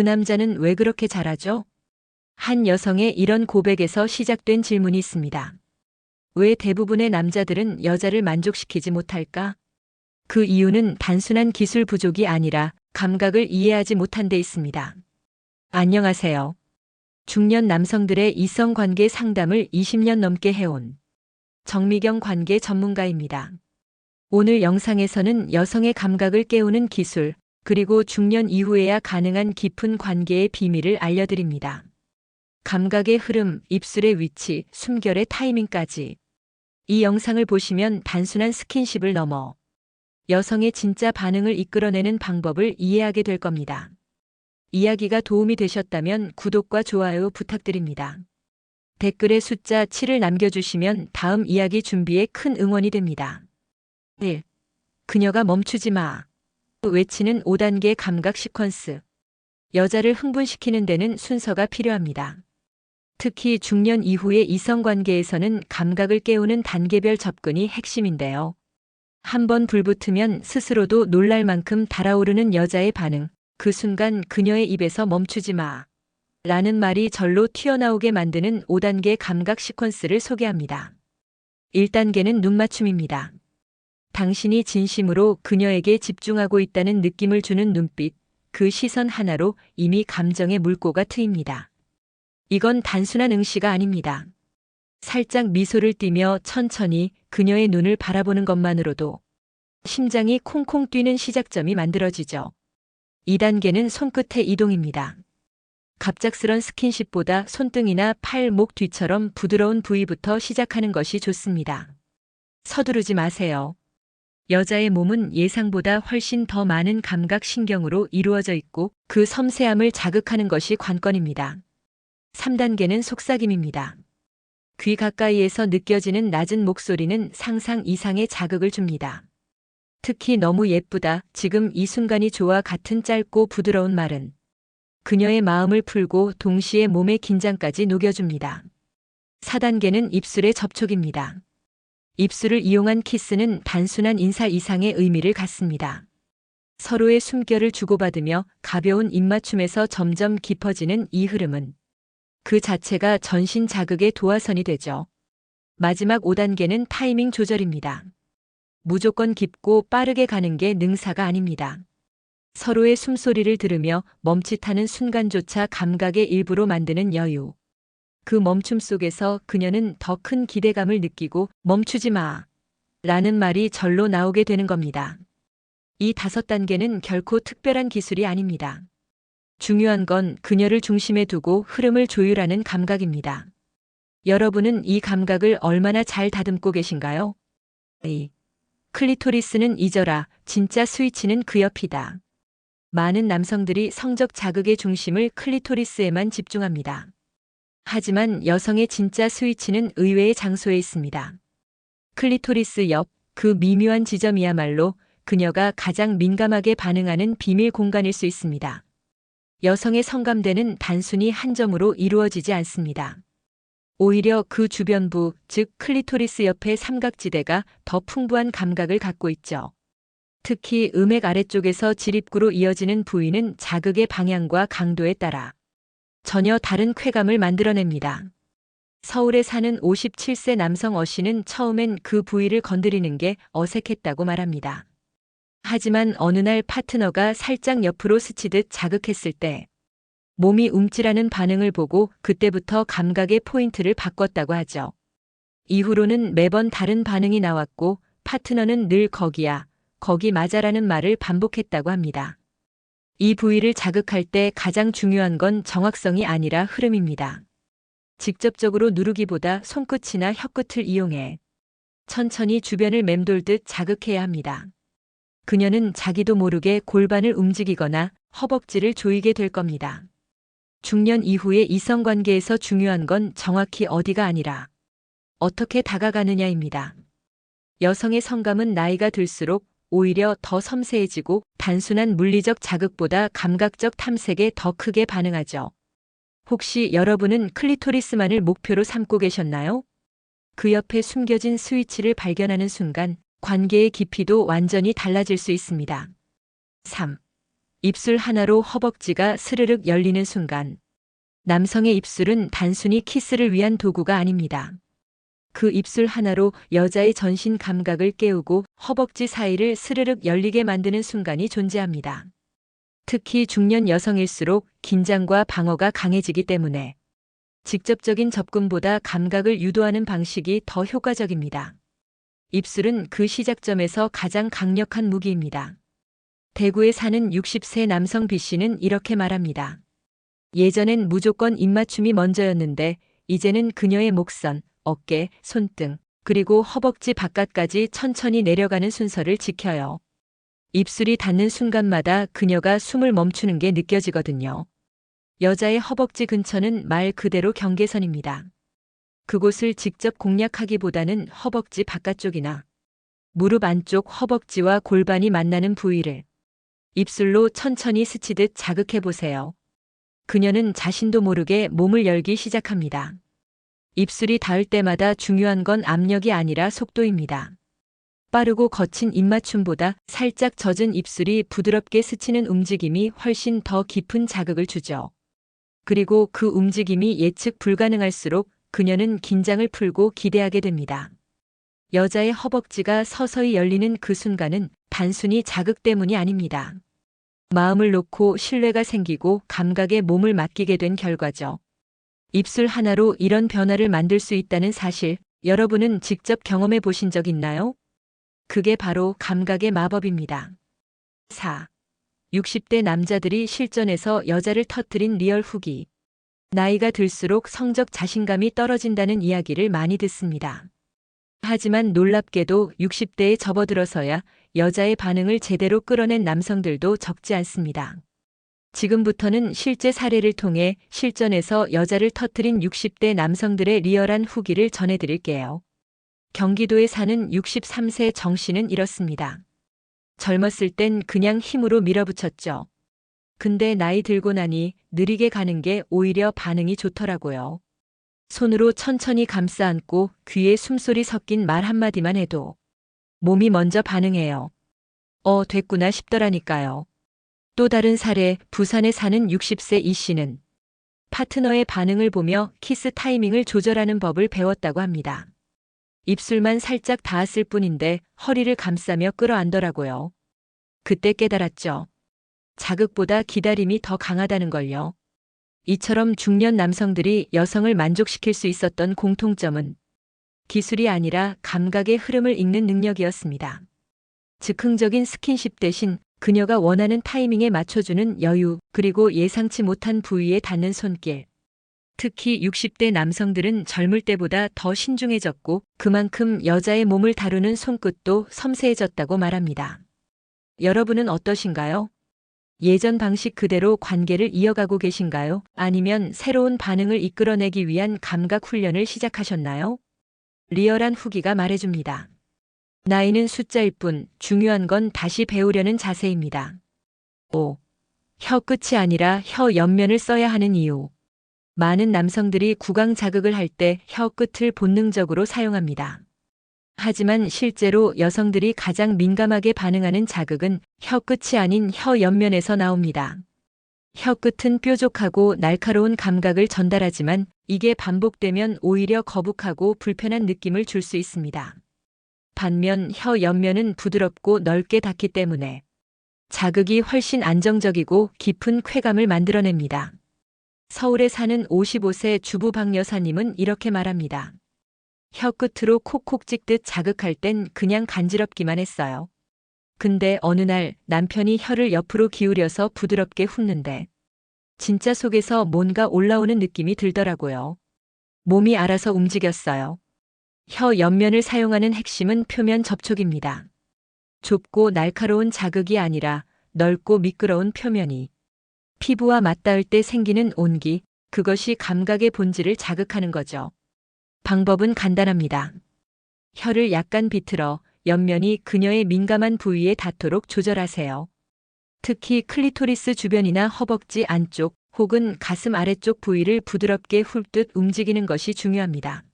그 남자는 왜 그렇게 잘하죠? 한 여성의 이런 고백에서 시작된 질문이 있습니다. 왜 대부분의 남자들은 여자를 만족시키지 못할까? 그 이유는 단순한 기술 부족이 아니라 감각을 이해하지 못한 데 있습니다. 안녕하세요. 중년 남성들의 이성관계 상담을 20년 넘게 해온 정미경 관계 전문가입니다. 오늘 영상에서는 여성의 감각을 깨우는 기술, 그리고 중년 이후에야 가능한 깊은 관계의 비밀을 알려드립니다. 감각의 흐름, 입술의 위치, 숨결의 타이밍까지. 이 영상을 보시면 단순한 스킨십을 넘어 여성의 진짜 반응을 이끌어내는 방법을 이해하게 될 겁니다. 이야기가 도움이 되셨다면 구독과 좋아요 부탁드립니다. 댓글에 숫자 7을 남겨주시면 다음 이야기 준비에 큰 응원이 됩니다. 1. 그녀가 멈추지 마. 외치는 5단계 감각 시퀀스. 여자를 흥분시키는 데는 순서가 필요합니다. 특히 중년 이후의 이성관계에서는 감각을 깨우는 단계별 접근이 핵심인데요. 한번 불붙으면 스스로도 놀랄 만큼 달아오르는 여자의 반응. 그 순간 그녀의 입에서 멈추지 마. 라는 말이 절로 튀어나오게 만드는 5단계 감각 시퀀스를 소개합니다. 1단계는 눈맞춤입니다. 당신이 진심으로 그녀에게 집중하고 있다는 느낌을 주는 눈빛, 그 시선 하나로 이미 감정의 물꼬가 트입니다. 이건 단순한 응시가 아닙니다. 살짝 미소를 띠며 천천히 그녀의 눈을 바라보는 것만으로도 심장이 콩콩 뛰는 시작점이 만들어지죠. 2단계는 손끝의 이동입니다. 갑작스런 스킨십보다 손등이나 팔, 목 뒤처럼 부드러운 부위부터 시작하는 것이 좋습니다. 서두르지 마세요. 여자의 몸은 예상보다 훨씬 더 많은 감각 신경으로 이루어져 있고 그 섬세함을 자극하는 것이 관건입니다. 3단계는 속삭임입니다. 귀 가까이에서 느껴지는 낮은 목소리는 상상 이상의 자극을 줍니다. 특히 너무 예쁘다, 지금 이 순간이 좋아 같은 짧고 부드러운 말은 그녀의 마음을 풀고 동시에 몸의 긴장까지 녹여줍니다. 4단계는 입술의 접촉입니다. 입술을 이용한 키스는 단순한 인사 이상의 의미를 갖습니다. 서로의 숨결을 주고받으며 가벼운 입맞춤에서 점점 깊어지는 이 흐름은 그 자체가 전신 자극의 도화선이 되죠. 마지막 5단계는 타이밍 조절입니다. 무조건 깊고 빠르게 가는 게 능사가 아닙니다. 서로의 숨소리를 들으며 멈칫하는 순간조차 감각의 일부로 만드는 여유. 그 멈춤 속에서 그녀는 더 큰 기대감을 느끼고 멈추지 마. 라는 말이 절로 나오게 되는 겁니다. 이 5단계는 결코 특별한 기술이 아닙니다. 중요한 건 그녀를 중심에 두고 흐름을 조율하는 감각입니다. 여러분은 이 감각을 얼마나 잘 다듬고 계신가요? 2. 클리토리스는 잊어라. 진짜 스위치는 그 옆이다. 많은 남성들이 성적 자극의 중심을 클리토리스에만 집중합니다. 하지만 여성의 진짜 스위치는 의외의 장소에 있습니다. 클리토리스 옆, 그 미묘한 지점이야말로 그녀가 가장 민감하게 반응하는 비밀 공간일 수 있습니다. 여성의 성감대는 단순히 한 점으로 이루어지지 않습니다. 오히려 그 주변부, 즉 클리토리스 옆의 삼각지대가 더 풍부한 감각을 갖고 있죠. 특히 음액 아래쪽에서 지립구로 이어지는 부위는 자극의 방향과 강도에 따라 전혀 다른 쾌감을 만들어냅니다. 서울에 사는 57세 남성 어씨는 처음엔 그 부위를 건드리는 게 어색했다고 말합니다. 하지만 어느 날 파트너가 살짝 옆으로 스치듯 자극했을 때 몸이 움찔하는 반응을 보고 그때부터 감각의 포인트를 바꿨다고 하죠. 이후로는 매번 다른 반응이 나왔고 파트너는 늘 거기야, 거기 맞아라는 말을 반복했다고 합니다. 이 부위를 자극할 때 가장 중요한 건 정확성이 아니라 흐름입니다. 직접적으로 누르기보다 손끝이나 혀끝을 이용해 천천히 주변을 맴돌듯 자극해야 합니다. 그녀는 자기도 모르게 골반을 움직이거나 허벅지를 조이게 될 겁니다. 중년 이후의 이성관계에서 중요한 건 정확히 어디가 아니라 어떻게 다가가느냐입니다. 여성의 성감은 나이가 들수록 오히려 더 섬세해지고 단순한 물리적 자극보다 감각적 탐색에 더 크게 반응하죠. 혹시 여러분은 클리토리스만을 목표로 삼고 계셨나요? 그 옆에 숨겨진 스위치를 발견하는 순간 관계의 깊이도 완전히 달라질 수 있습니다. 3. 입술 하나로 허벅지가 스르륵 열리는 순간 남성의 입술은 단순히 키스를 위한 도구가 아닙니다. 그 입술 하나로 여자의 전신 감각을 깨우고 허벅지 사이를 스르륵 열리게 만드는 순간이 존재합니다. 특히 중년 여성일수록 긴장과 방어가 강해지기 때문에 직접적인 접근보다 감각을 유도하는 방식이 더 효과적입니다. 입술은 그 시작점에서 가장 강력한 무기입니다. 대구에 사는 60세 남성 B씨는 이렇게 말합니다. 예전엔 무조건 입맞춤이 먼저였는데 이제는 그녀의 목선, 어깨, 손등, 그리고 허벅지 바깥까지 천천히 내려가는 순서를 지켜요. 입술이 닿는 순간마다 그녀가 숨을 멈추는 게 느껴지거든요. 여자의 허벅지 근처는 말 그대로 경계선입니다. 그곳을 직접 공략하기보다는 허벅지 바깥쪽이나 무릎 안쪽 허벅지와 골반이 만나는 부위를 입술로 천천히 스치듯 자극해 보세요. 그녀는 자신도 모르게 몸을 열기 시작합니다. 입술이 닿을 때마다 중요한 건 압력이 아니라 속도입니다. 빠르고 거친 입맞춤보다 살짝 젖은 입술이 부드럽게 스치는 움직임이 훨씬 더 깊은 자극을 주죠. 그리고 그 움직임이 예측 불가능할수록 그녀는 긴장을 풀고 기대하게 됩니다. 여자의 허벅지가 서서히 열리는 그 순간은 단순히 자극 때문이 아닙니다. 마음을 놓고 신뢰가 생기고 감각에 몸을 맡기게 된 결과죠. 입술 하나로 이런 변화를 만들 수 있다는 사실, 여러분은 직접 경험해 보신 적 있나요? 그게 바로 감각의 마법입니다. 4. 60대 남자들이 실전에서 여자를 터뜨린 리얼 후기. 나이가 들수록 성적 자신감이 떨어진다는 이야기를 많이 듣습니다. 하지만 놀랍게도 60대에 접어들어서야 여자의 반응을 제대로 끌어낸 남성들도 적지 않습니다. 지금부터는 실제 사례를 통해 실전에서 여자를 터뜨린 60대 남성들의 리얼한 후기를 전해드릴게요. 경기도에 사는 63세 정 씨는 이렇습니다. 젊었을 땐 그냥 힘으로 밀어붙였죠. 근데 나이 들고 나니 느리게 가는 게 오히려 반응이 좋더라고요. 손으로 천천히 감싸 안고 귀에 숨소리 섞인 말 한마디만 해도 몸이 먼저 반응해요. 됐구나 싶더라니까요. 또 다른 사례, 부산에 사는 60세 이 씨는 파트너의 반응을 보며 키스 타이밍을 조절하는 법을 배웠다고 합니다. 입술만 살짝 닿았을 뿐인데 허리를 감싸며 끌어안더라고요. 그때 깨달았죠. 자극보다 기다림이 더 강하다는 걸요. 이처럼 중년 남성들이 여성을 만족시킬 수 있었던 공통점은 기술이 아니라 감각의 흐름을 읽는 능력이었습니다. 즉흥적인 스킨십 대신 그녀가 원하는 타이밍에 맞춰주는 여유, 그리고 예상치 못한 부위에 닿는 손길. 특히 60대 남성들은 젊을 때보다 더 신중해졌고 그만큼 여자의 몸을 다루는 손끝도 섬세해졌다고 말합니다. 여러분은 어떠신가요? 예전 방식 그대로 관계를 이어가고 계신가요? 아니면 새로운 반응을 이끌어내기 위한 감각 훈련을 시작하셨나요? 리얼한 후기가 말해줍니다. 나이는 숫자일 뿐 중요한 건 다시 배우려는 자세입니다. 5. 혀 끝이 아니라 혀 옆면을 써야 하는 이유. 많은 남성들이 구강 자극을 할 때 혀 끝을 본능적으로 사용합니다. 하지만 실제로 여성들이 가장 민감하게 반응하는 자극은 혀 끝이 아닌 혀 옆면에서 나옵니다. 혀 끝은 뾰족하고 날카로운 감각을 전달하지만 이게 반복되면 오히려 거북하고 불편한 느낌을 줄 수 있습니다. 반면 혀 옆면은 부드럽고 넓게 닿기 때문에 자극이 훨씬 안정적이고 깊은 쾌감을 만들어냅니다. 서울에 사는 55세 주부 박 여사님은 이렇게 말합니다. 혀 끝으로 콕콕 찍듯 자극할 땐 그냥 간지럽기만 했어요. 근데 어느 날 남편이 혀를 옆으로 기울여서 부드럽게 훑는데 진짜 속에서 뭔가 올라오는 느낌이 들더라고요. 몸이 알아서 움직였어요. 혀 옆면을 사용하는 핵심은 표면 접촉입니다. 좁고 날카로운 자극이 아니라 넓고 미끄러운 표면이 피부와 맞닿을 때 생기는 온기, 그것이 감각의 본질을 자극하는 거죠. 방법은 간단합니다. 혀를 약간 비틀어 옆면이 그녀의 민감한 부위에 닿도록 조절하세요. 특히 클리토리스 주변이나 허벅지 안쪽 혹은 가슴 아래쪽 부위를 부드럽게 훑듯 움직이는 것이 중요합니다.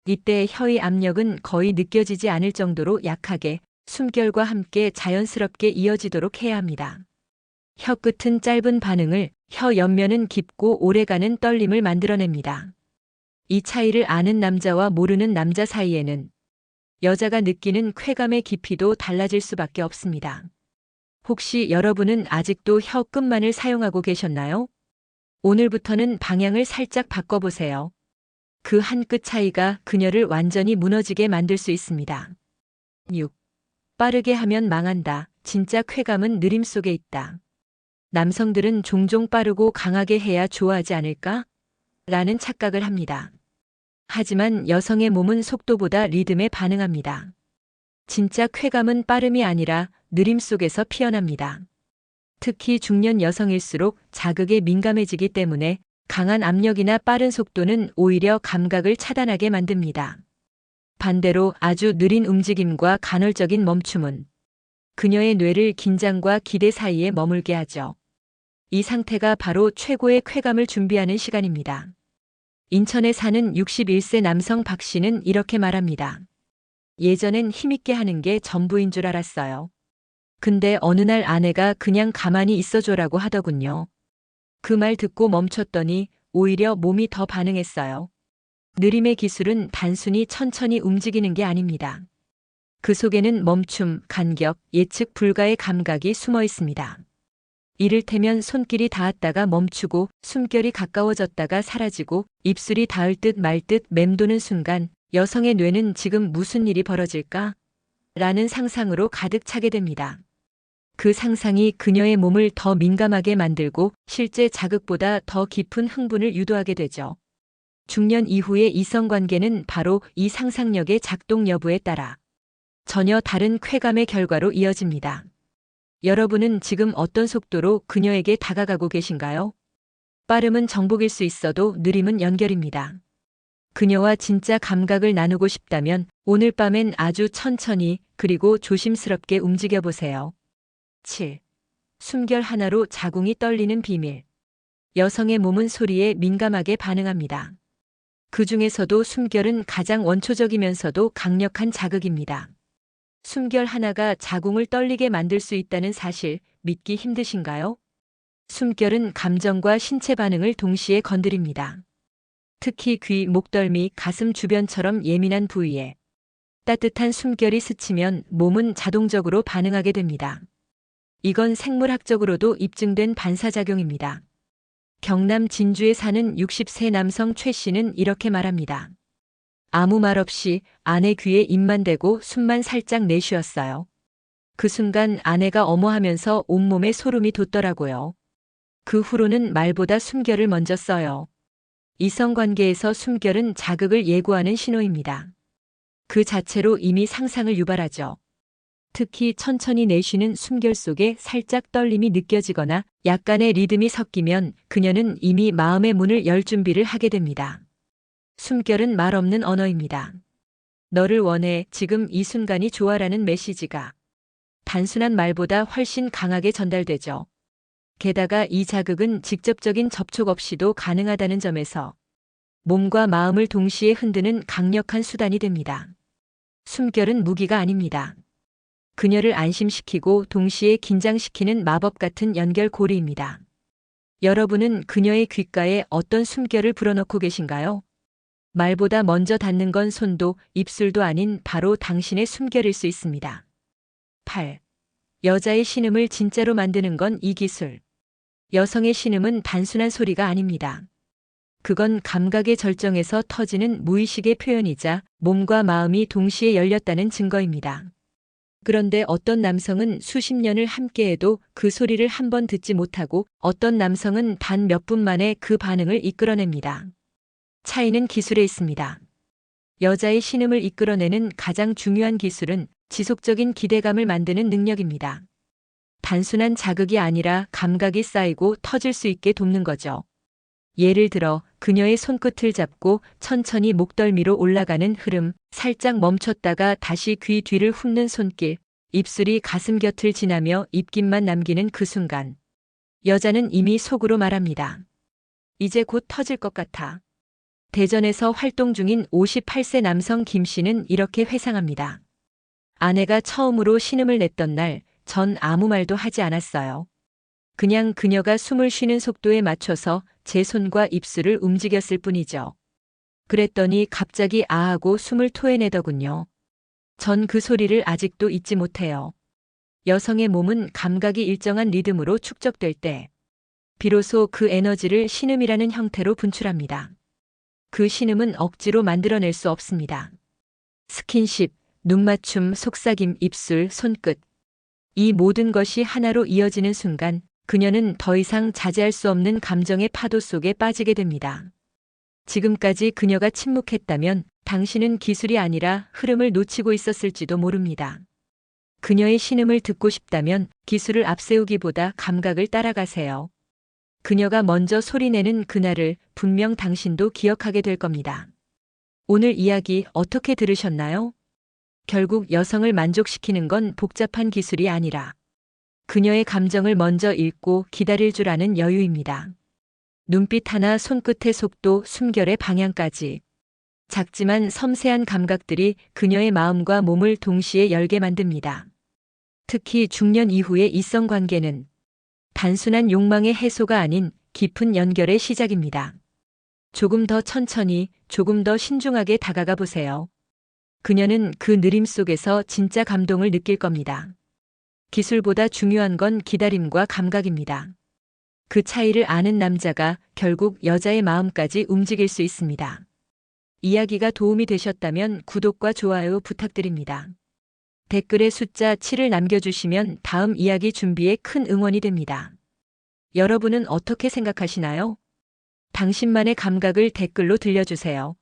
이때 혀의 압력은 거의 느껴지지 않을 정도로 약하게 숨결과 함께 자연스럽게 이어지도록 해야 합니다. 혀 끝은 짧은 반응을, 혀 옆면은 깊고 오래가는 떨림을 만들어냅니다. 이 차이를 아는 남자와 모르는 남자 사이에는 여자가 느끼는 쾌감의 깊이도 달라질 수밖에 없습니다. 혹시 여러분은 아직도 혀 끝만을 사용하고 계셨나요? 오늘부터는 방향을 살짝 바꿔보세요. 그 한 끗 차이가 그녀를 완전히 무너지게 만들 수 있습니다. 6. 빠르게 하면 망한다. 진짜 쾌감은 느림 속에 있다. 남성들은 종종 빠르고 강하게 해야 좋아하지 않을까? 라는 착각을 합니다. 하지만 여성의 몸은 속도보다 리듬에 반응합니다. 진짜 쾌감은 빠름이 아니라 느림 속에서 피어납니다. 특히 중년 여성일수록 자극에 민감해지기 때문에 강한 압력이나 빠른 속도는 오히려 감각을 차단하게 만듭니다. 반대로 아주 느린 움직임과 간헐적인 멈춤은 그녀의 뇌를 긴장과 기대 사이에 머물게 하죠. 이 상태가 바로 최고의 쾌감을 준비하는 시간입니다. 인천에 사는 61세 남성 박 씨는 이렇게 말합니다. 예전엔 힘있게 하는 게 전부인 줄 알았어요. 근데 어느 날 아내가 그냥 가만히 있어줘라고 하더군요. 그 말 듣고 멈췄더니 오히려 몸이 더 반응했어요. 느림의 기술은 단순히 천천히 움직이는 게 아닙니다. 그 속에는 멈춤, 간격, 예측 불가의 감각이 숨어 있습니다. 이를테면 손길이 닿았다가 멈추고 숨결이 가까워졌다가 사라지고 입술이 닿을 듯 말 듯 맴도는 순간 여성의 뇌는 지금 무슨 일이 벌어질까? 라는 상상으로 가득 차게 됩니다. 그 상상이 그녀의 몸을 더 민감하게 만들고 실제 자극보다 더 깊은 흥분을 유도하게 되죠. 중년 이후의 이성관계는 바로 이 상상력의 작동 여부에 따라 전혀 다른 쾌감의 결과로 이어집니다. 여러분은 지금 어떤 속도로 그녀에게 다가가고 계신가요? 빠름은 정복일 수 있어도 느림은 연결입니다. 그녀와 진짜 감각을 나누고 싶다면 오늘 밤엔 아주 천천히 그리고 조심스럽게 움직여 보세요. 7. 숨결 하나로 자궁이 떨리는 비밀. 여성의 몸은 소리에 민감하게 반응합니다. 그 중에서도 숨결은 가장 원초적이면서도 강력한 자극입니다. 숨결 하나가 자궁을 떨리게 만들 수 있다는 사실 믿기 힘드신가요? 숨결은 감정과 신체 반응을 동시에 건드립니다. 특히 귀, 목덜미, 가슴 주변처럼 예민한 부위에 따뜻한 숨결이 스치면 몸은 자동적으로 반응하게 됩니다. 이건 생물학적으로도 입증된 반사작용입니다. 경남 진주에 사는 60세 남성 최 씨는 이렇게 말합니다. 아무 말 없이 아내 귀에 입만 대고 숨만 살짝 내쉬었어요. 그 순간 아내가 어머하면서 온몸에 소름이 돋더라고요. 그 후로는 말보다 숨결을 먼저 써요. 이성관계에서 숨결은 자극을 예고하는 신호입니다. 그 자체로 이미 상상을 유발하죠. 특히 천천히 내쉬는 숨결 속에 살짝 떨림이 느껴지거나 약간의 리듬이 섞이면 그녀는 이미 마음의 문을 열 준비를 하게 됩니다. 숨결은 말 없는 언어입니다. 너를 원해, 지금 이 순간이 좋아라는 메시지가 단순한 말보다 훨씬 강하게 전달되죠. 게다가 이 자극은 직접적인 접촉 없이도 가능하다는 점에서 몸과 마음을 동시에 흔드는 강력한 수단이 됩니다. 숨결은 무기가 아닙니다. 그녀를 안심시키고 동시에 긴장시키는 마법 같은 연결고리입니다. 여러분은 그녀의 귓가에 어떤 숨결을 불어넣고 계신가요? 말보다 먼저 닿는 건 손도 입술도 아닌 바로 당신의 숨결일 수 있습니다. 8. 여자의 신음을 진짜로 만드는 건 이 기술. 여성의 신음은 단순한 소리가 아닙니다. 그건 감각의 절정에서 터지는 무의식의 표현이자 몸과 마음이 동시에 열렸다는 증거입니다. 그런데 어떤 남성은 수십 년을 함께해도 그 소리를 한 번 듣지 못하고 어떤 남성은 단 몇 분 만에 그 반응을 이끌어냅니다. 차이는 기술에 있습니다. 여자의 신음을 이끌어내는 가장 중요한 기술은 지속적인 기대감을 만드는 능력입니다. 단순한 자극이 아니라 감각이 쌓이고 터질 수 있게 돕는 거죠. 예를 들어 그녀의 손끝을 잡고 천천히 목덜미로 올라가는 흐름, 살짝 멈췄다가 다시 귀 뒤를 훑는 손길, 입술이 가슴 곁을 지나며 입김만 남기는 그 순간. 여자는 이미 속으로 말합니다. 이제 곧 터질 것 같아. 대전에서 활동 중인 58세 남성 김 씨는 이렇게 회상합니다. 아내가 처음으로 신음을 냈던 날, 전 아무 말도 하지 않았어요. 그냥 그녀가 숨을 쉬는 속도에 맞춰서 제 손과 입술을 움직였을 뿐이죠. 그랬더니 갑자기 아하고 숨을 토해내더군요. 전 그 소리를 아직도 잊지 못해요. 여성의 몸은 감각이 일정한 리듬으로 축적될 때 비로소 그 에너지를 신음이라는 형태로 분출합니다. 그 신음은 억지로 만들어낼 수 없습니다. 스킨십, 눈맞춤, 속삭임, 입술, 손끝. 이 모든 것이 하나로 이어지는 순간 그녀는 더 이상 자제할 수 없는 감정의 파도 속에 빠지게 됩니다. 지금까지 그녀가 침묵했다면 당신은 기술이 아니라 흐름을 놓치고 있었을지도 모릅니다. 그녀의 신음을 듣고 싶다면 기술을 앞세우기보다 감각을 따라가세요. 그녀가 먼저 소리내는 그날을 분명 당신도 기억하게 될 겁니다. 오늘 이야기 어떻게 들으셨나요? 결국 여성을 만족시키는 건 복잡한 기술이 아니라 그녀의 감정을 먼저 읽고 기다릴 줄 아는 여유입니다. 눈빛 하나, 손끝의 속도, 숨결의 방향까지. 작지만 섬세한 감각들이 그녀의 마음과 몸을 동시에 열게 만듭니다. 특히 중년 이후의 이성관계는 단순한 욕망의 해소가 아닌 깊은 연결의 시작입니다. 조금 더 천천히, 조금 더 신중하게 다가가 보세요. 그녀는 그 느림 속에서 진짜 감동을 느낄 겁니다. 기술보다 중요한 건 기다림과 감각입니다. 그 차이를 아는 남자가 결국 여자의 마음까지 움직일 수 있습니다. 이야기가 도움이 되셨다면 구독과 좋아요 부탁드립니다. 댓글에 숫자 7을 남겨주시면 다음 이야기 준비에 큰 응원이 됩니다. 여러분은 어떻게 생각하시나요? 당신만의 감각을 댓글로 들려주세요.